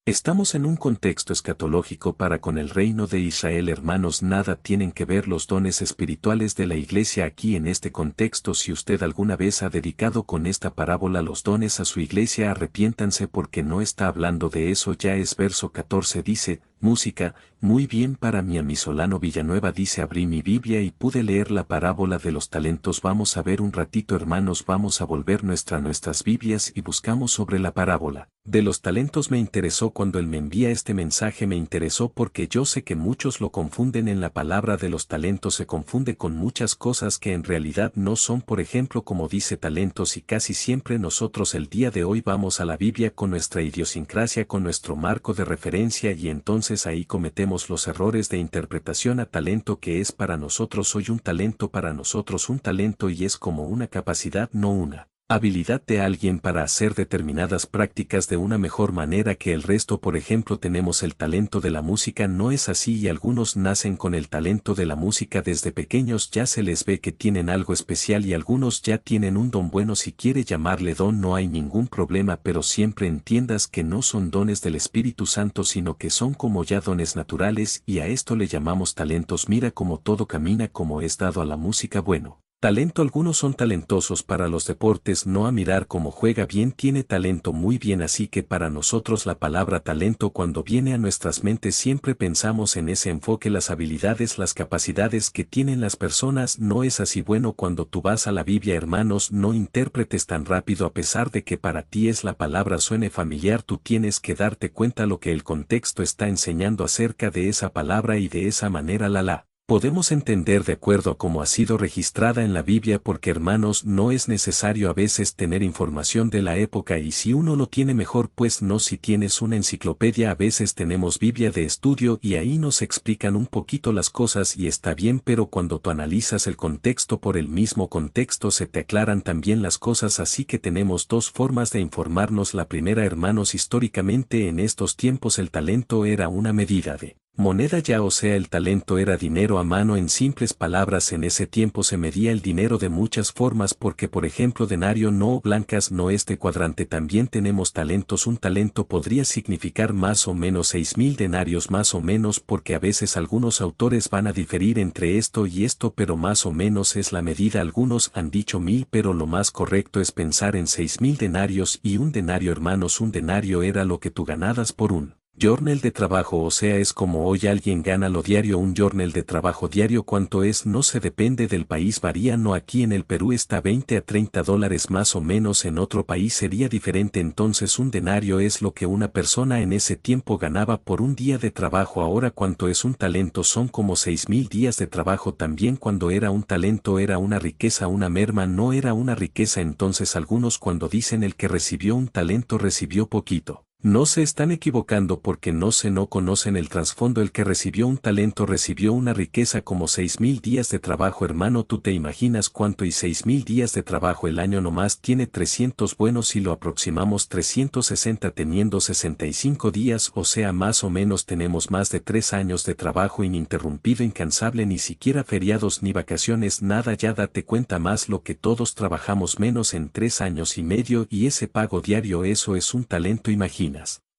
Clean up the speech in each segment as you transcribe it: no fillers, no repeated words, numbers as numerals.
Estamos en un contexto escatológico para con el reino de Israel, hermanos. Nada tienen que ver los dones espirituales de la iglesia aquí en este contexto. Si usted alguna vez ha dedicado con esta parábola los dones a su iglesia, arrepiéntanse porque no está hablando de eso. Ya es verso 14, dice, música, muy bien. Para mí, Amisolano Villanueva dice, abrí mi Biblia y pude leer la parábola de los talentos. Vamos a ver un ratito, hermanos, vamos a volver nuestras Biblias y buscamos sobre la parábola de los talentos. Me interesó cuando él me envía este mensaje, me interesó porque yo sé que muchos lo confunden. En la palabra de los talentos se confunde con muchas cosas que en realidad no son. Por ejemplo, como dice talentos, y casi siempre nosotros el día de hoy vamos a la Biblia con nuestra idiosincrasia, con nuestro marco de referencia, y entonces ahí cometemos los errores de interpretación. A talento, que es para nosotros hoy un talento, para nosotros un talento, y es como una capacidad, no una habilidad de alguien para hacer determinadas prácticas de una mejor manera que el resto. Por ejemplo, tenemos el talento de la música, no es así, y algunos nacen con el talento de la música desde pequeños, ya se les ve que tienen algo especial, y algunos ya tienen un don bueno. Si quiere llamarle don, no hay ningún problema, pero siempre entiendas que no son dones del Espíritu Santo, sino que son como ya dones naturales, y a esto le llamamos talentos. Mira cómo todo camina como es dado a la música. Bueno, talento, algunos son talentosos para los deportes, no a mirar cómo juega bien, tiene talento muy bien. Así que para nosotros la palabra talento, cuando viene a nuestras mentes, siempre pensamos en ese enfoque, las habilidades, las capacidades que tienen las personas. No es así. Bueno, cuando tú vas a la Biblia, hermanos, no interpretes tan rápido. A pesar de que para ti es la palabra suene familiar, tú tienes que darte cuenta lo que el contexto está enseñando acerca de esa palabra, y de esa manera la podemos entender de acuerdo a cómo ha sido registrada en la Biblia. Porque, hermanos, no es necesario a veces tener información de la época, y si uno lo tiene mejor, pues no. Si tienes una enciclopedia, a veces tenemos Biblia de estudio y ahí nos explican un poquito las cosas y está bien, pero cuando tú analizas el contexto, por el mismo contexto se te aclaran también las cosas. Así que tenemos dos formas de informarnos. La primera, hermanos, históricamente en estos tiempos el talento era una medida de moneda, ya, o sea, el talento era dinero a mano. En simples palabras, en ese tiempo se medía el dinero de muchas formas, porque por ejemplo denario no, blancas no. Este cuadrante también tenemos talentos. Un talento podría significar más o menos 6,000 denarios, más o menos, porque a veces algunos autores van a diferir entre esto y esto, pero más o menos es la medida. Algunos han dicho 1,000, pero lo más correcto es pensar en 6,000 denarios. Y un denario, hermanos, un denario era lo que tú ganabas por un jornal de trabajo, o sea, es como hoy alguien gana lo diario. Un jornal de trabajo diario, ¿cuánto es? No se depende del país, varía. No, aquí en el Perú está 20 a 30 dólares más o menos, en otro país sería diferente. Entonces un denario es lo que una persona en ese tiempo ganaba por un día de trabajo. Ahora, ¿cuánto es un talento? Son como 6,000 días de trabajo. También cuando era un talento era una riqueza, una merma, no era una riqueza. Entonces algunos, cuando dicen el que recibió un talento recibió poquito, no se están equivocando, porque no conocen el trasfondo. El que recibió un talento recibió una riqueza como 6,000 días de trabajo. Hermano, tú te imaginas cuánto, y 6,000 días de trabajo, el año nomás tiene 300. Bueno, si lo aproximamos 360 teniendo 65 días, o sea, más o menos tenemos más de 3 años de trabajo ininterrumpido, incansable, ni siquiera feriados ni vacaciones, nada. Ya date cuenta, más lo que todos trabajamos menos en 3 años y medio, y ese pago diario, eso es un talento. Imagina.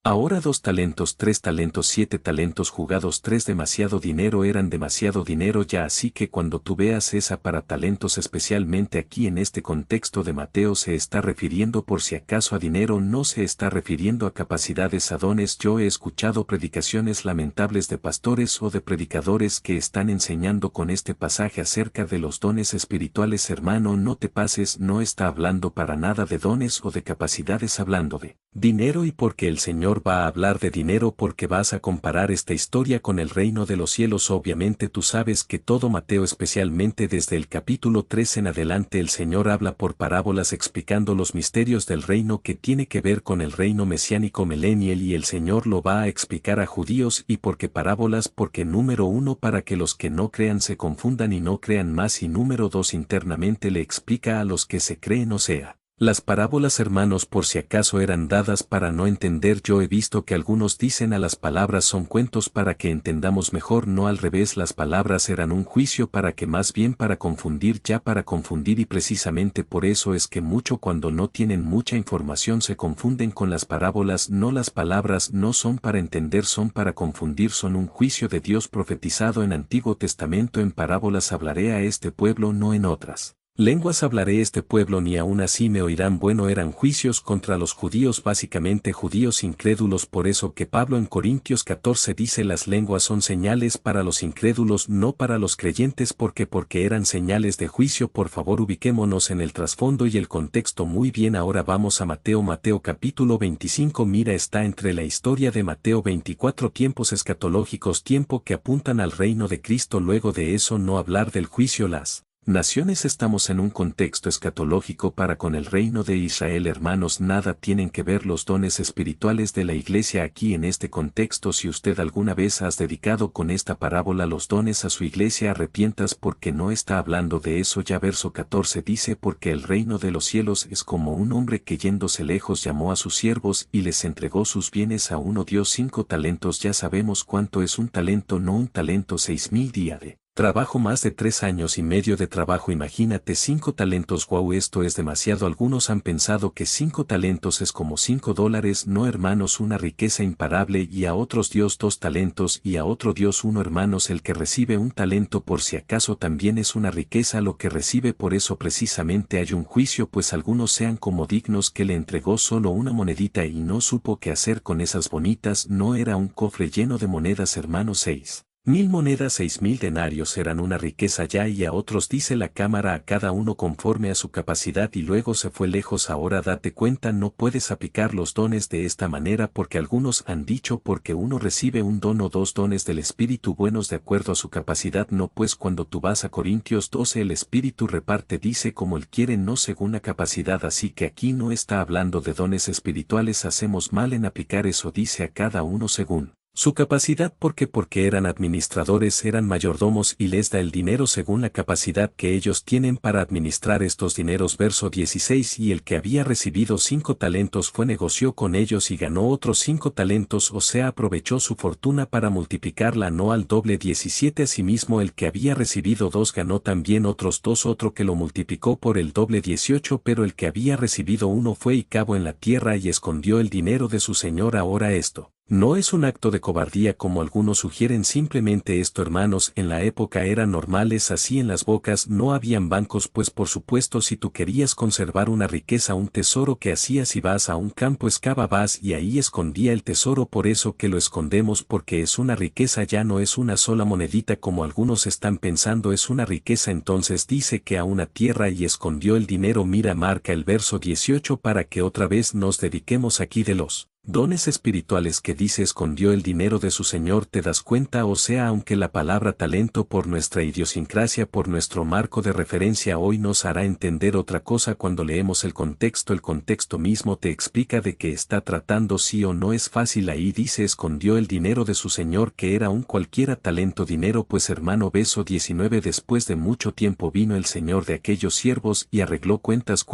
Ahora 2 talentos, 3 talentos, 7 talentos jugados, 3, demasiado dinero, eran demasiado dinero ya. Así que cuando tú veas esa para talentos, especialmente aquí en este contexto de Mateo, se está refiriendo por si acaso a dinero, no se está refiriendo a capacidades, a dones. Yo he escuchado predicaciones lamentables de pastores o de predicadores que están enseñando con este pasaje acerca de los dones espirituales. Hermano, no te pases, no está hablando para nada de dones o de capacidades, hablando de dinero. Y porque el Señor va a hablar de dinero, porque vas a comparar esta historia con el reino de los cielos. Obviamente tú sabes que todo Mateo, especialmente desde el capítulo 3 en adelante, el Señor habla por parábolas explicando los misterios del reino que tiene que ver con el reino mesiánico millennial, y el Señor lo va a explicar a judíos. ¿Y por qué parábolas? Porque número 1, para que los que no crean se confundan y no crean más, y número 2, internamente le explica a los que se creen, o sea, Las parábolas, hermanos, por si acaso eran dadas para no entender. Yo he visto que algunos dicen a las palabras son cuentos para que entendamos mejor. No, al revés, las palabras eran un juicio para que más bien para confundir, ya para confundir, y precisamente por eso es que mucho cuando no tienen mucha información se confunden con las parábolas. No, las palabras no son para entender, son para confundir, son un juicio de Dios profetizado en Antiguo Testamento. En parábolas hablaré a este pueblo, no en otras lenguas hablaré este pueblo, ni aun así me oirán. Bueno, eran juicios contra los judíos, básicamente judíos incrédulos. Por eso que Pablo en Corintios 14 dice las lenguas son señales para los incrédulos, no para los creyentes, porque eran señales de juicio. Por favor, ubiquémonos en el trasfondo y el contexto muy bien. Ahora vamos a Mateo capítulo 25. Mira, está entre la historia de Mateo 24 tiempos escatológicos, tiempo que apuntan al reino de Cristo. Luego de eso no hablar del juicio las naciones. Estamos en un contexto escatológico para con el reino de Israel, hermanos. Nada tienen que ver los dones espirituales de la iglesia aquí en este contexto. Si usted alguna vez has dedicado con esta parábola los dones a su iglesia, arrepientas, porque no está hablando de eso. Ya verso 14 dice, porque el reino de los cielos es como un hombre que yéndose lejos llamó a sus siervos y les entregó sus bienes. A uno dio 5 talentos. Ya sabemos cuánto es un talento, no un talento, 6,000 días de trabajo, más de 3 años y medio de trabajo. Imagínate 5 talentos. Wow, esto es demasiado. Algunos han pensado que 5 talentos es como $5. No, hermanos, una riqueza imparable. Y a otros Dios 2 talentos y a otro Dios 1. Hermanos, el que recibe un talento por si acaso también es una riqueza lo que recibe. Por eso precisamente hay un juicio, pues algunos sean como dignos, que le entregó solo una monedita y no supo qué hacer con esas bonitas. No era un cofre lleno de monedas, hermanos. 6,000 monedas, 6,000 denarios eran una riqueza ya. Y a otros dice la cámara, a cada uno conforme a su capacidad, y luego se fue lejos. Ahora date cuenta, no puedes aplicar los dones de esta manera, porque algunos han dicho porque uno recibe un don o 2 dones del Espíritu buenos de acuerdo a su capacidad. No, pues cuando tú vas a Corintios 12 el Espíritu reparte, dice como él quiere, no según la capacidad. Así que aquí no está hablando de dones espirituales. Hacemos mal en aplicar eso. Dice a cada uno según su capacidad, porque eran administradores, eran mayordomos, y les da el dinero según la capacidad que ellos tienen para administrar estos dineros. Verso 16, y el que había recibido 5 talentos fue, negoció con ellos y ganó otros 5 talentos, o sea, aprovechó su fortuna para multiplicarla, no al doble. 17, asimismo el que había recibido 2 ganó también otros 2, otro que lo multiplicó por el doble. 18, pero el que había recibido 1 fue y cavó en la tierra y escondió el dinero de su señor. Ahora esto no es un acto de cobardía como algunos sugieren. Simplemente esto, hermanos, en la época eran normales. Así en las bocas no habían bancos, pues por supuesto si tú querías conservar una riqueza, un tesoro, que hacías, ibas a un campo, excavabas y ahí escondía el tesoro. Por eso que lo escondemos, porque es una riqueza, ya no es una sola monedita como algunos están pensando, es una riqueza. Entonces dice que a una tierra y escondió el dinero. Mira, marca el verso 18 para que otra vez nos dediquemos aquí de los dones espirituales que dice escondió el dinero de su señor. ¿Te das cuenta? O sea, aunque la palabra talento por nuestra idiosincrasia, por nuestro marco de referencia hoy nos hará entender otra cosa, cuando leemos el contexto mismo te explica de qué está tratando. Sí o no es fácil. Ahí dice escondió el dinero de su señor, que era un cualquiera talento, dinero. Pues hermano, verso 19, después de mucho tiempo vino el señor de aquellos siervos y arregló cuentas,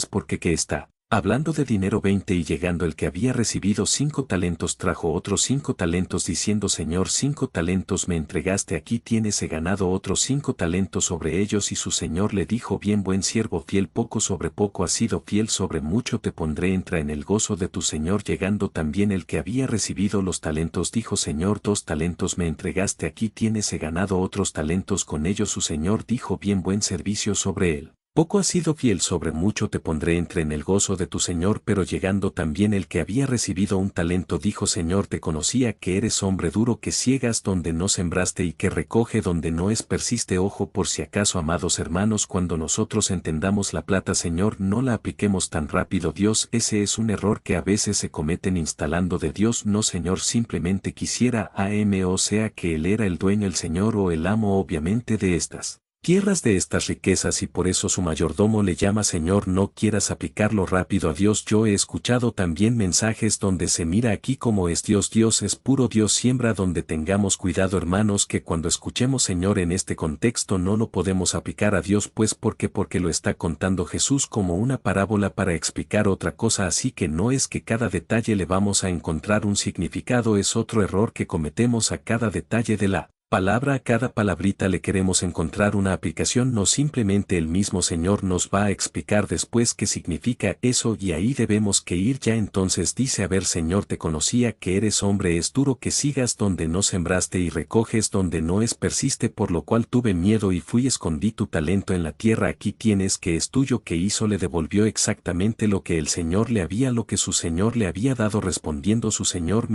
porque ¿qué está hablando de dinero? 20, y llegando el que había recibido 5 talentos trajo otros 5 talentos diciendo, Señor, 5 talentos me entregaste, aquí tienes, he ganado otros 5 talentos sobre ellos. Y su señor le dijo, bien, buen siervo fiel, poco sobre poco has sido fiel, sobre mucho te pondré, entra en el gozo de tu señor. Llegando también el que había recibido los talentos dijo, Señor, 2 talentos me entregaste, aquí tienes, he ganado otros talentos con ellos. Su señor dijo, bien, buen servicio, sobre él poco has sido fiel, sobre mucho te pondré, entra en el gozo de tu señor. Pero llegando también el que había recibido un talento dijo, Señor, te conocía que eres hombre duro, que ciegas donde no sembraste y que recoge donde no esparciste. Ojo, por si acaso, amados hermanos, cuando nosotros entendamos la plata, Señor, no la apliquemos tan rápido. Dios, ese es un error que a veces se cometen instalando de Dios. No, Señor, simplemente quisiera o sea que Él era el dueño, el Señor o el amo, obviamente, de estas tierras de estas riquezas y por eso su mayordomo le llama Señor. No quieras aplicarlo rápido a Dios. Yo he escuchado también mensajes donde se mira aquí como es Dios. Dios es puro. Dios siembra. Donde tengamos cuidado, hermanos, que cuando escuchemos Señor en este contexto no lo podemos aplicar a Dios, pues porque lo está contando Jesús como una parábola para explicar otra cosa, así que no es que cada detalle le vamos a encontrar un significado. Es otro error que cometemos. A cada detalle de la palabra, a cada palabrita le queremos encontrar una aplicación. No, simplemente el mismo Señor nos va a explicar después qué significa eso y ahí debemos que ir ya. Entonces dice: a ver, Señor, te conocía que eres hombre, es duro que sigas donde no sembraste y recoges donde no es persiste, por lo cual tuve miedo y fui, escondí tu talento en la tierra. Aquí tienes que es tuyo. Que hizo? Le devolvió exactamente lo que el Señor le había, lo que su Señor le había dado. Respondiendo su Señor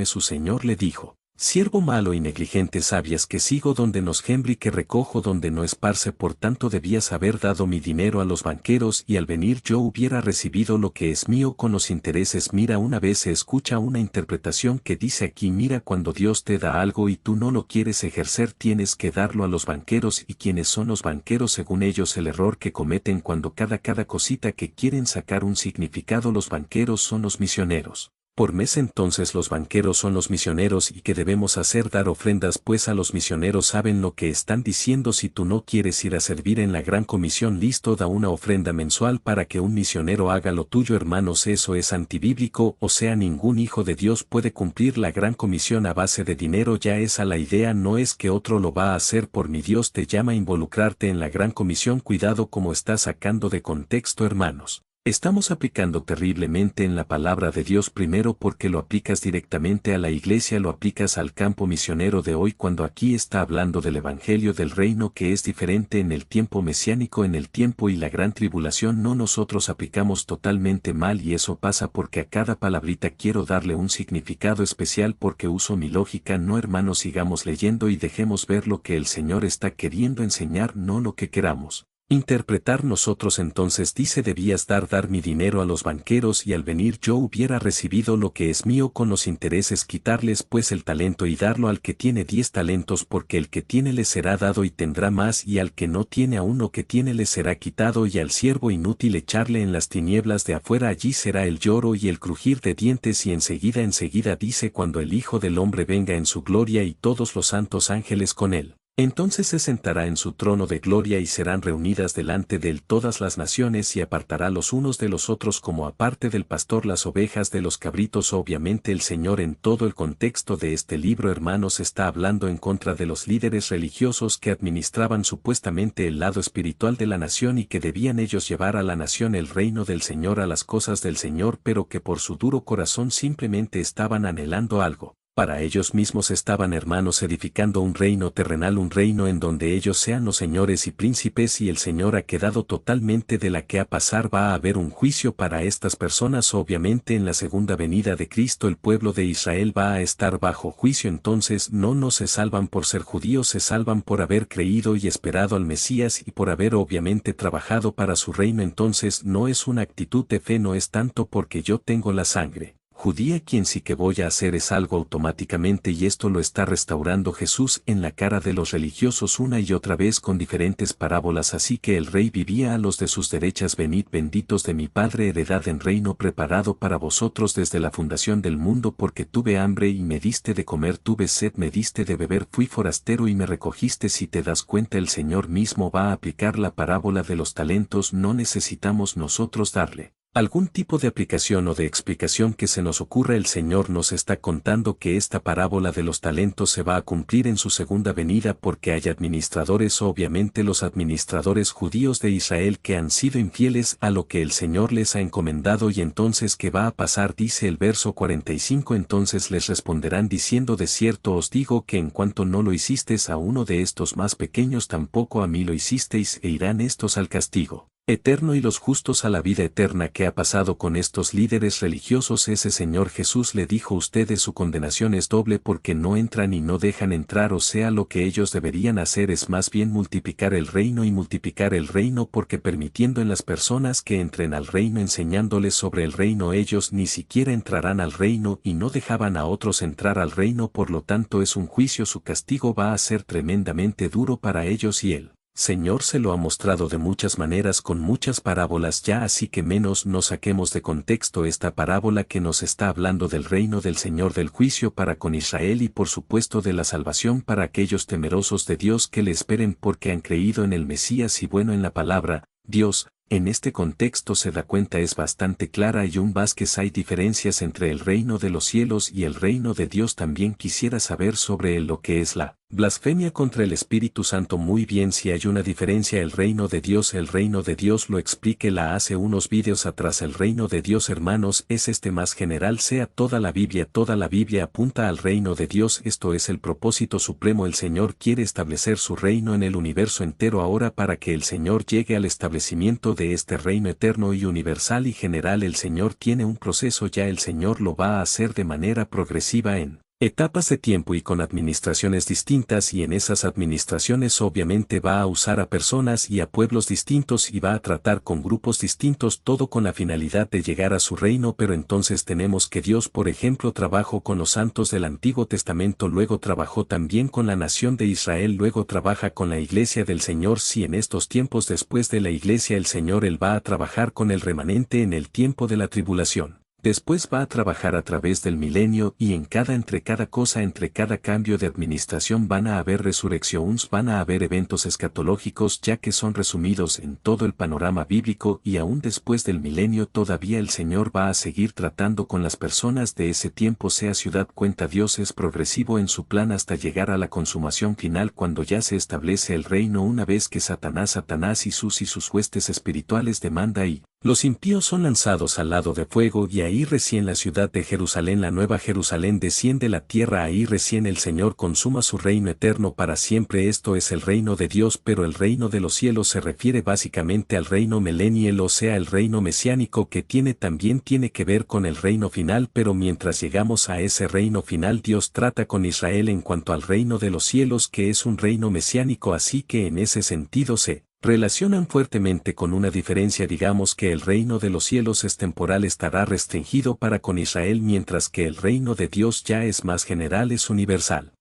le dijo: siervo malo y negligente, sabías que sigo donde no siembro y que recojo donde no esparce, por tanto debías haber dado mi dinero a los banqueros y al venir yo hubiera recibido lo que es mío con los intereses. Mira, una vez se escucha una interpretación que dice aquí: mira, cuando Dios te da algo y tú no lo quieres ejercer, tienes que darlo a los banqueros. ¿Y quiénes son los banqueros? Según ellos, el error que cometen cuando cada cosita que quieren sacar un significado, los banqueros son los misioneros. Por mes, entonces los banqueros son los misioneros. ¿Y qué debemos hacer? Dar ofrendas, pues a los misioneros saben lo que están diciendo. Si tú no quieres ir a servir en la gran comisión, listo, da una ofrenda mensual para que un misionero haga lo tuyo. Hermanos, eso es antibíblico, o sea, ningún hijo de Dios puede cumplir la gran comisión a base de dinero. Ya esa la idea, no es que otro lo va a hacer por mí. Dios te llama a involucrarte en la gran comisión. Cuidado como está sacando de contexto, hermanos. Estamos aplicando terriblemente en la palabra de Dios. Primero, porque lo aplicas directamente a la iglesia, lo aplicas al campo misionero de hoy, cuando aquí está hablando del evangelio del reino, que es diferente en el tiempo mesiánico, en el tiempo y la gran tribulación. No, nosotros aplicamos totalmente mal, y eso pasa porque a cada palabrita quiero darle un significado especial porque uso mi lógica. No, hermanos, sigamos leyendo y dejemos ver lo que el Señor está queriendo enseñar, no lo que queramos interpretar nosotros. Entonces dice: debías dar mi dinero a los banqueros y al venir yo hubiera recibido lo que es mío con los intereses. Quitarles pues el talento y darlo al que tiene 10 talentos, porque el que tiene le será dado y tendrá más, y al que no tiene aún lo que tiene le será quitado. Y al siervo inútil echarle en las tinieblas de afuera, allí será el lloro y el crujir de dientes. Y enseguida dice: cuando el Hijo del Hombre venga en su gloria y todos los santos ángeles con él, entonces se sentará en su trono de gloria y serán reunidas delante de él todas las naciones, y apartará los unos de los otros como aparte del pastor las ovejas de los cabritos. Obviamente el Señor en todo el contexto de este libro, hermanos, está hablando en contra de los líderes religiosos que administraban supuestamente el lado espiritual de la nación y que debían ellos llevar a la nación el reino del Señor, a las cosas del Señor, pero que por su duro corazón simplemente estaban anhelando algo. Para ellos mismos estaban, hermanos, edificando un reino terrenal, un reino en donde ellos sean los señores y príncipes, y el Señor ha quedado totalmente de la que a pasar. Va a haber un juicio para estas personas. Obviamente en la segunda venida de Cristo el pueblo de Israel va a estar bajo juicio. Entonces no se salvan por ser judíos, se salvan por haber creído y esperado al Mesías y por haber obviamente trabajado para su reino. Entonces no es una actitud de fe, no es tanto porque yo tengo la sangre judía quien sí que voy a hacer es algo automáticamente, y esto lo está restaurando Jesús en la cara de los religiosos una y otra vez con diferentes parábolas. Así que el rey vivía a los de sus derechas: venid benditos de mi Padre, heredad en reino preparado para vosotros desde la fundación del mundo, porque tuve hambre y me diste de comer, tuve sed, me diste de beber, fui forastero y me recogiste. Si te das cuenta, el Señor mismo va a aplicar la parábola de los talentos. No necesitamos nosotros darle algún tipo de aplicación o de explicación que se nos ocurra. El Señor nos está contando que esta parábola de los talentos se va a cumplir en su segunda venida, porque hay administradores, obviamente los administradores judíos de Israel, que han sido infieles a lo que el Señor les ha encomendado. Y entonces, ¿qué va a pasar? Dice el verso 45: entonces les responderán diciendo: de cierto os digo que en cuanto no lo hicisteis a uno de estos más pequeños, tampoco a mí lo hicisteis. E irán estos al castigo eterno y los justos a la vida eterna. ¿Qué ha pasado con estos líderes religiosos? Ese Señor Jesús le dijo: ustedes, su condenación es doble porque no entran y no dejan entrar. O sea, lo que ellos deberían hacer es más bien multiplicar el reino, y multiplicar el reino porque permitiendo en las personas que entren al reino, enseñándoles sobre el reino, ellos ni siquiera entrarán al reino y no dejaban a otros entrar al reino. Por lo tanto es un juicio, su castigo va a ser tremendamente duro para ellos, y él Señor se lo ha mostrado de muchas maneras con muchas parábolas ya, así que menos no saquemos de contexto esta parábola que nos está hablando del reino del Señor, del juicio para con Israel y por supuesto de la salvación para aquellos temerosos de Dios que le esperen porque han creído en el Mesías y bueno en la palabra, Dios. En este contexto se da cuenta es bastante clara y un Vázquez hay diferencias entre el reino de los cielos y el reino de Dios. También quisiera saber sobre lo que es la blasfemia contra el Espíritu Santo. Muy bien, si hay una diferencia el reino de Dios lo expliqué hace unos vídeos atrás. El reino de Dios, hermanos, es más general, sea toda la Biblia apunta al reino de Dios. Esto es el propósito supremo. El Señor quiere establecer su reino en el universo entero ahora. Para que el Señor llegue al establecimiento de este reino eterno y universal y general, el Señor tiene un proceso ya. El Señor lo va a hacer de manera progresiva en etapas de tiempo y con administraciones distintas, y en esas administraciones obviamente va a usar a personas y a pueblos distintos y va a tratar con grupos distintos, todo con la finalidad de llegar a su reino. Pero entonces tenemos que Dios, por ejemplo, trabajó con los santos del Antiguo Testamento, luego trabajó también con la nación de Israel, luego trabaja con la iglesia del Señor. Si en estos tiempos después de la iglesia el Señor Él va a trabajar con el remanente en el tiempo de la tribulación. Después va a trabajar a través del milenio y entre cada cosa, entre cada cambio de administración van a haber resurrecciones, van a haber eventos escatológicos ya que son resumidos en todo el panorama bíblico, y aún después del milenio todavía el Señor va a seguir tratando con las personas de ese tiempo. Sea ciudad cuenta, Dios es progresivo en su plan hasta llegar a la consumación final cuando ya se establece el reino, una vez que Satanás y sus huestes espirituales demanda y los impíos son lanzados al lado de fuego, y ahí recién la ciudad de Jerusalén, la nueva Jerusalén, desciende la tierra. Ahí recién el Señor consuma su reino eterno para siempre. Esto es el reino de Dios, pero el reino de los cielos se refiere básicamente al reino milenial, o sea el reino mesiánico, que también tiene que ver con el reino final. Pero mientras llegamos a ese reino final, Dios trata con Israel en cuanto al reino de los cielos, que es un reino mesiánico, así que en ese sentido se relacionan fuertemente con una diferencia. Digamos que el reino de los cielos es temporal, estará restringido para con Israel, mientras que el reino de Dios ya es más general, es universal.